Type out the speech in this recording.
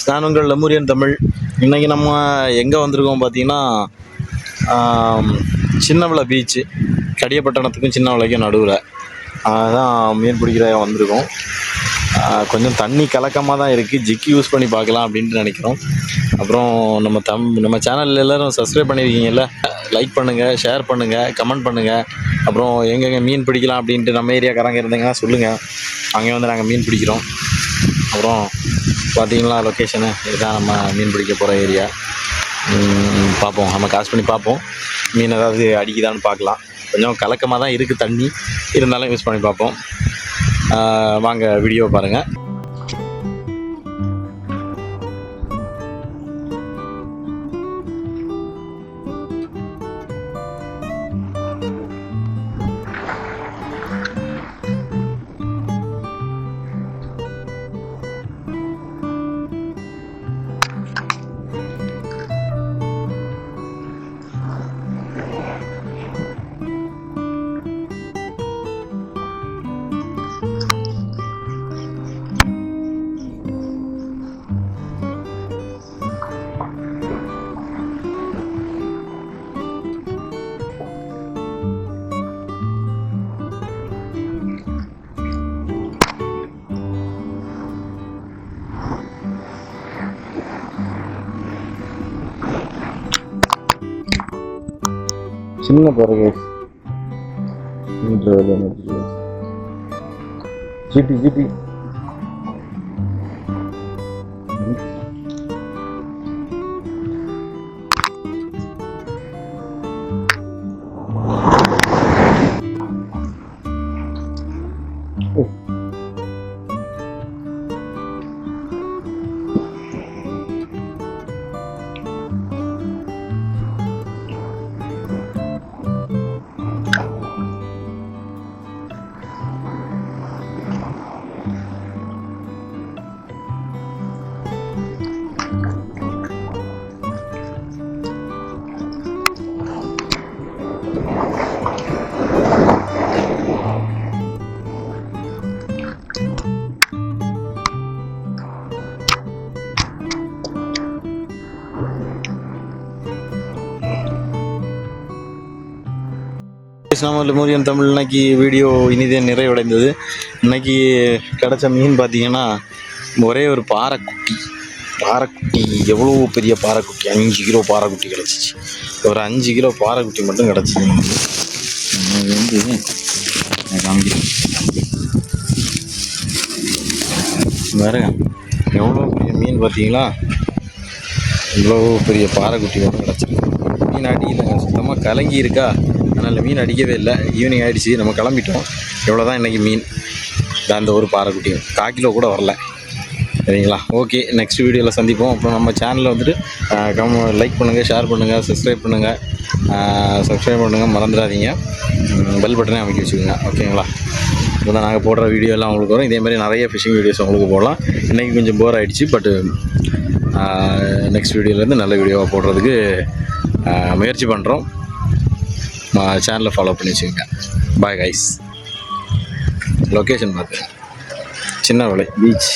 நான் உங்கள் லெமூரியன் தமிழ். இன்றைக்கி நம்ம எங்கே வந்திருக்கோம் பார்த்தீங்கன்னா, சின்னவளை பீச்சு, கடியப்பட்டணத்துக்கும் சின்னவளைக்கும் நடுவில் தான் மீன் பிடிக்கிற வந்திருக்கோம். கொஞ்சம் தண்ணி கலக்கமாக தான் இருக்குது, ஜிக்கி யூஸ் பண்ணி பார்க்கலாம் அப்படின்ட்டு நினைக்கிறோம். அப்புறம் நம்ம சேனலில் எல்லோரும் சப்ஸ்கிரைப் பண்ணியிருக்கீங்கல்ல, லைக் பண்ணுங்கள், ஷேர் பண்ணுங்கள், கமெண்ட் பண்ணுங்கள். அப்புறம் எங்கெங்கே மீன் பிடிக்கலாம் அப்படின்ட்டு நம்ம ஏரியாக்காரங்க இருந்தீங்கன்னா சொல்லுங்கள், அங்கே வந்து நாங்கள் மீன் பிடிக்கிறோம். அப்புறம் பார்த்தீங்களா லொக்கேஷனு, இதுதான் நம்ம மீன் பிடிக்க போகிற ஏரியா. பார்ப்போம், நம்ம காசு பண்ணி பார்ப்போம் மீன் ஏதாவது அடிக்குதான்னு பார்க்கலாம். கொஞ்சம் கலக்கமாக தான் இருக்குது தண்ணி, இருந்தாலும் யூஸ் பண்ணி பார்ப்போம். வாங்க வீடியோ பாருங்கள். சின்ன பாருங்க, ஜிபி ஜிபி நம்ம லெமூரியன் தமிழ். இன்னைக்கு வீடியோ இனிதே நிறைவடைந்தது. இன்னைக்கு கிடச்ச மீன் பார்த்தீங்கன்னா, ஒரே ஒரு பாறைக்குட்டி. எவ்வளோ பெரிய பாறைக்குட்டி, 5 கிலோ பாறைக்குட்டி கிடச்சிச்சு. ஒரு 5 கிலோ பாறைக்குட்டி மட்டும் கிடச்சிது. அது வந்து காமிக்கிறேன் பாருங்க, எவ்வளோ பெரிய மீன் பார்த்தீங்களா. இவ்வளோ பெரிய பாறைக்குட்டி மட்டும் கிடச்சிருக்கு. மீன் அடிக்கலைங்க, சுத்தமாக கலங்கி இருக்கா, அதனால் மீன் அடிக்கவே இல்லை. ஈவினிங் ஆகிடுச்சு, நம்ம கிளம்பிட்டோம். இவ்வளோ தான் இன்றைக்கி மீன். அந்த ஒரு பாறைக்குட்டியும் 1/4 கிலோ கூட வரல. சரிங்களா, ஓகே, நெக்ஸ்ட் வீடியோவில் சந்திப்போம். அப்புறம் நம்ம சேனலில் வந்துட்டு லைக் பண்ணுங்கள், ஷேர் பண்ணுங்கள், சப்ஸ்கிரைப் பண்ணுங்கள், மறந்துடாதீங்க. பெல் பட்டனே அமைக்க வச்சுக்கோங்க, ஓகேங்களா. இப்போ தான் நாங்கள் போடுற வீடியோ எல்லாம் உங்களுக்கு வரும். இதேமாதிரி நிறைய ஃபிஷிங் வீடியோஸ் உங்களுக்கு போடலாம். இன்றைக்கி கொஞ்சம் போர் ஆகிடுச்சு, பட்டு நெக்ஸ்ட் வீடியோலேருந்து நல்ல வீடியோவாக போடுறதுக்கு முயற்சி பண்ணுறோம். சேனலை ஃபாலோ பண்ணி வச்சுக்கோங்க. Bye guys. லொக்கேஷன் பார்த்து சின்னவளை பீச்.